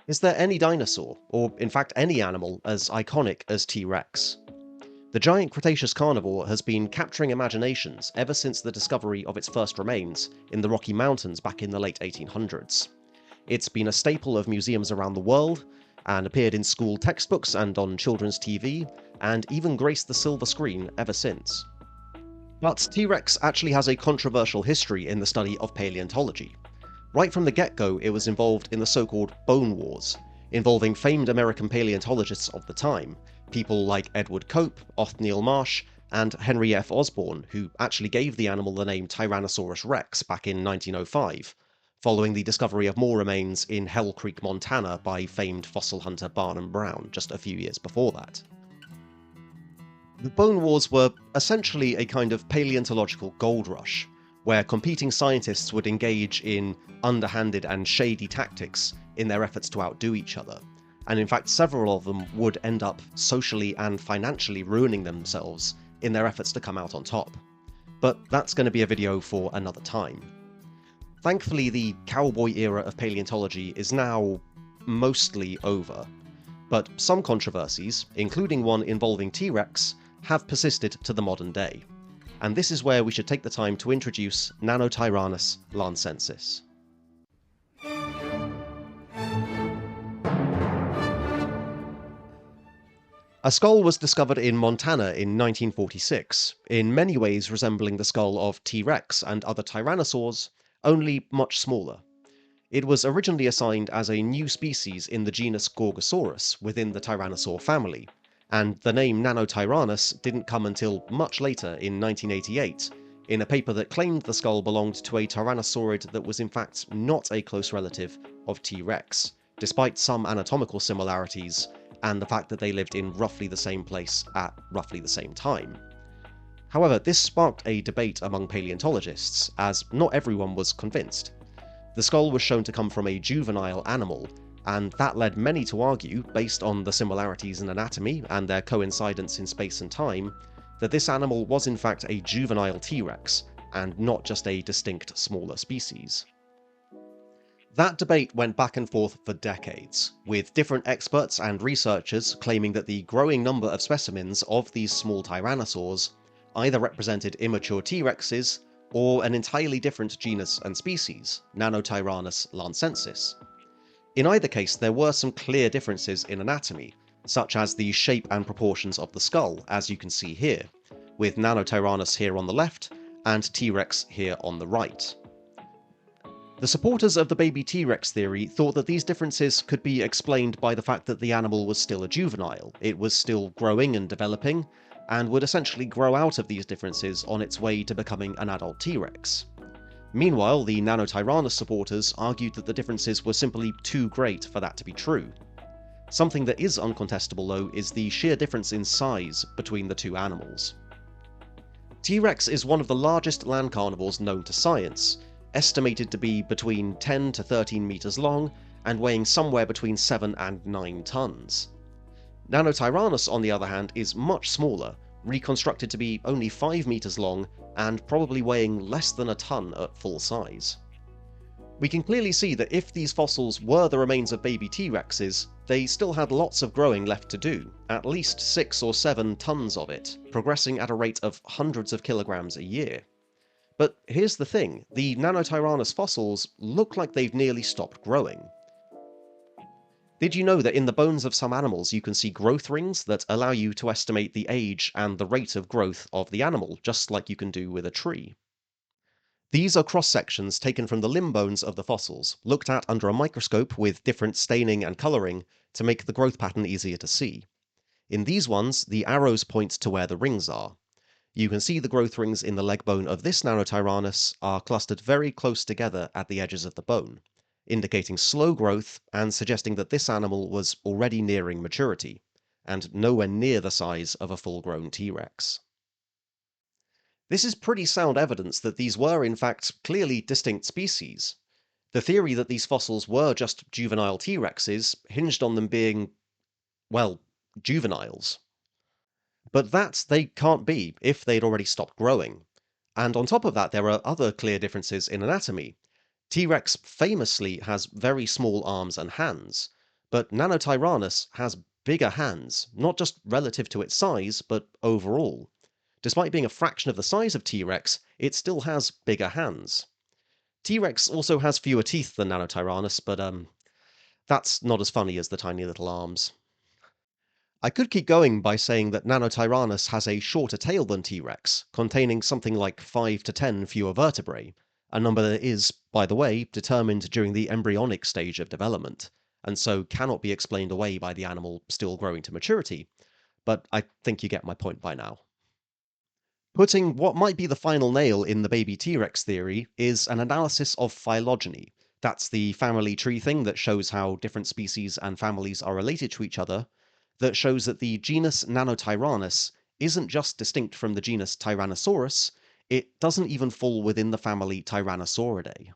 Is there any dinosaur, or in fact any animal, as iconic as T-Rex? The giant Cretaceous carnivore has been capturing imaginations ever since the discovery of its first remains in the Rocky Mountains back in the late 1800s. It's been a staple of museums around the world, and appeared in school textbooks and on children's TV, and even graced the silver screen ever since. But T-Rex actually has a controversial history in the study of paleontology. Right from the get-go, it was involved in the so-called Bone Wars, involving famed American paleontologists of the time, people like Edward Cope, Othniel Marsh, and Henry F. Osborn, who actually gave the animal the name Tyrannosaurus rex back in 1905, following the discovery of more remains in Hell Creek, Montana by famed fossil hunter Barnum Brown just a few years before that. The Bone Wars were essentially a kind of paleontological gold rush, where competing scientists would engage in underhanded and shady tactics in their efforts to outdo each other, and in fact several of them would end up socially and financially ruining themselves in their efforts to come out on top. But that's going to be a video for another time. Thankfully, the cowboy era of paleontology is now mostly over, but some controversies, including one involving T-Rex, have persisted to the modern day. And this is where we should take the time to introduce Nanotyrannus lancensis. A skull was discovered in Montana in 1946, in many ways resembling the skull of T-Rex and other tyrannosaurs, only much smaller. It was originally assigned as a new species in the genus Gorgosaurus within the tyrannosaur family, and the name Nanotyrannus didn't come until much later in 1988, in a paper that claimed the skull belonged to a tyrannosaurid that was in fact not a close relative of T-Rex, despite some anatomical similarities and the fact that they lived in roughly the same place at roughly the same time. However, this sparked a debate among paleontologists, as not everyone was convinced. The skull was shown to come from a juvenile animal, and that led many to argue, based on the similarities in anatomy and their coincidence in space and time, that this animal was in fact a juvenile T-Rex, and not just a distinct smaller species. That debate went back and forth for decades, with different experts and researchers claiming that the growing number of specimens of these small tyrannosaurs either represented immature T-Rexes or an entirely different genus and species, Nanotyrannus lancensis. In either case, there were some clear differences in anatomy, such as the shape and proportions of the skull, as you can see here, with Nanotyrannus here on the left and T-Rex here on the right. The supporters of the baby T-Rex theory thought that these differences could be explained by the fact that the animal was still a juvenile, it was still growing and developing, and would essentially grow out of these differences on its way to becoming an adult T-Rex. Meanwhile, the Nanotyrannus supporters argued that the differences were simply too great for that to be true. Something that is uncontestable though is the sheer difference in size between the two animals. T-Rex is one of the largest land carnivores known to science, estimated to be between 10 to 13 meters long and weighing somewhere between 7 and 9 tons. Nanotyrannus, on the other hand, is much smaller, reconstructed to be only 5 meters long and probably weighing less than a ton at full size. We can clearly see that if these fossils were the remains of baby T-Rexes, they still had lots of growing left to do, at least 6 or 7 tons of it, progressing at a rate of hundreds of kilograms a year. But here's the thing, the Nanotyrannus fossils look like they've nearly stopped growing. Did you know that in the bones of some animals you can see growth rings that allow you to estimate the age and the rate of growth of the animal, just like you can do with a tree? These are cross-sections taken from the limb bones of the fossils, looked at under a microscope with different staining and colouring to make the growth pattern easier to see. In these ones, the arrows point to where the rings are. You can see the growth rings in the leg bone of this Nanotyrannus are clustered very close together at the edges of the bone, indicating slow growth and suggesting that this animal was already nearing maturity, and nowhere near the size of a full-grown T-Rex. This is pretty sound evidence that these were in fact clearly distinct species. The theory that these fossils were just juvenile T-Rexes hinged on them being, well, juveniles. But that they can't be if they'd already stopped growing. And on top of that, there are other clear differences in anatomy. T-Rex famously has very small arms and hands, But Nanotyrannus has bigger hands, not just relative to its size, but overall. Despite being a fraction of the size of T-Rex, it still has bigger hands. T-Rex also has fewer teeth than Nanotyrannus, but that's not as funny as the tiny little arms. I could keep going by saying that Nanotyrannus has a shorter tail than T-Rex, containing something like 5 to 10 fewer vertebrae, a number that is, by the way, determined during the embryonic stage of development, and so cannot be explained away by the animal still growing to maturity. But I think you get my point by now. Putting what might be the final nail in the baby T-Rex theory is an analysis of phylogeny. That's the family tree thing that shows how different species and families are related to each other, that shows that the genus Nanotyrannus isn't just distinct from the genus Tyrannosaurus, it doesn't even fall within the family Tyrannosauridae.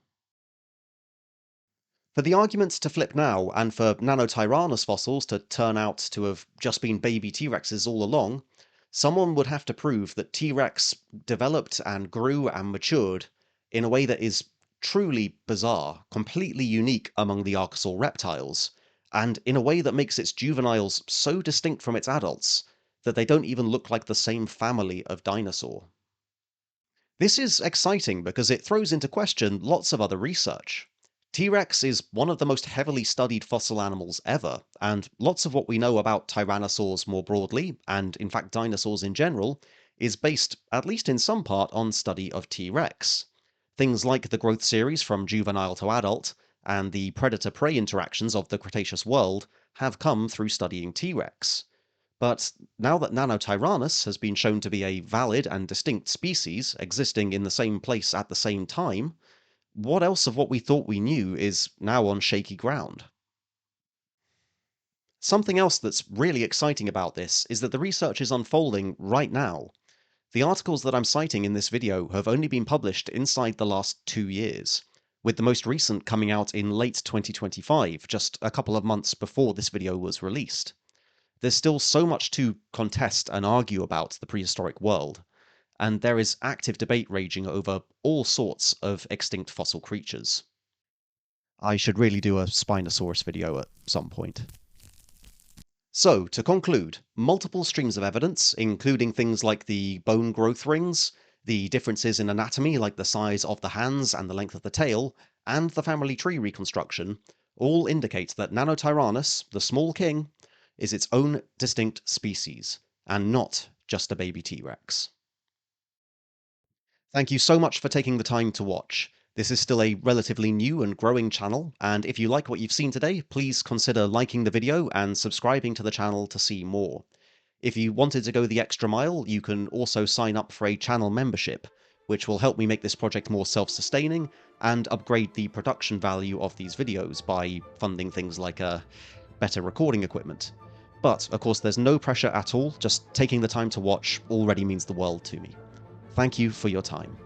For the arguments to flip now, and for Nanotyrannus fossils to turn out to have just been baby T-Rexes all along, someone would have to prove that T-Rex developed and grew and matured in a way that is truly bizarre, completely unique among the archosaur reptiles, and in a way that makes its juveniles so distinct from its adults that they don't even look like the same family of dinosaur. This is exciting because it throws into question lots of other research. T-Rex is one of the most heavily studied fossil animals ever, and lots of what we know about tyrannosaurs more broadly, and in fact dinosaurs in general, is based, at least in some part, on study of T-Rex. Things like the growth series from juvenile to adult, and the predator-prey interactions of the Cretaceous world have come through studying T-Rex. But now that Nanotyrannus has been shown to be a valid and distinct species existing in the same place at the same time, what else of what we thought we knew is now on shaky ground? Something else that's really exciting about this is that the research is unfolding right now. The articles that I'm citing in this video have only been published inside the last 2 years, with the most recent coming out in late 2025, just a couple of months before this video was released. There's still so much to contest and argue about the prehistoric world, and there is active debate raging over all sorts of extinct fossil creatures. I should really do a Spinosaurus video at some point. So, to conclude, multiple streams of evidence, including things like the bone growth rings, the differences in anatomy like the size of the hands and the length of the tail, and the family tree reconstruction, all indicate that Nanotyrannus, the small king, is its own distinct species, and not just a baby T-Rex. Thank you so much for taking the time to watch. This is still a relatively new and growing channel, and if you like what you've seen today, please consider liking the video and subscribing to the channel to see more. If you wanted to go the extra mile, you can also sign up for a channel membership, which will help me make this project more self-sustaining and upgrade the production value of these videos by funding things like better recording equipment. But, of course, there's no pressure at all, just taking the time to watch already means the world to me. Thank you for your time.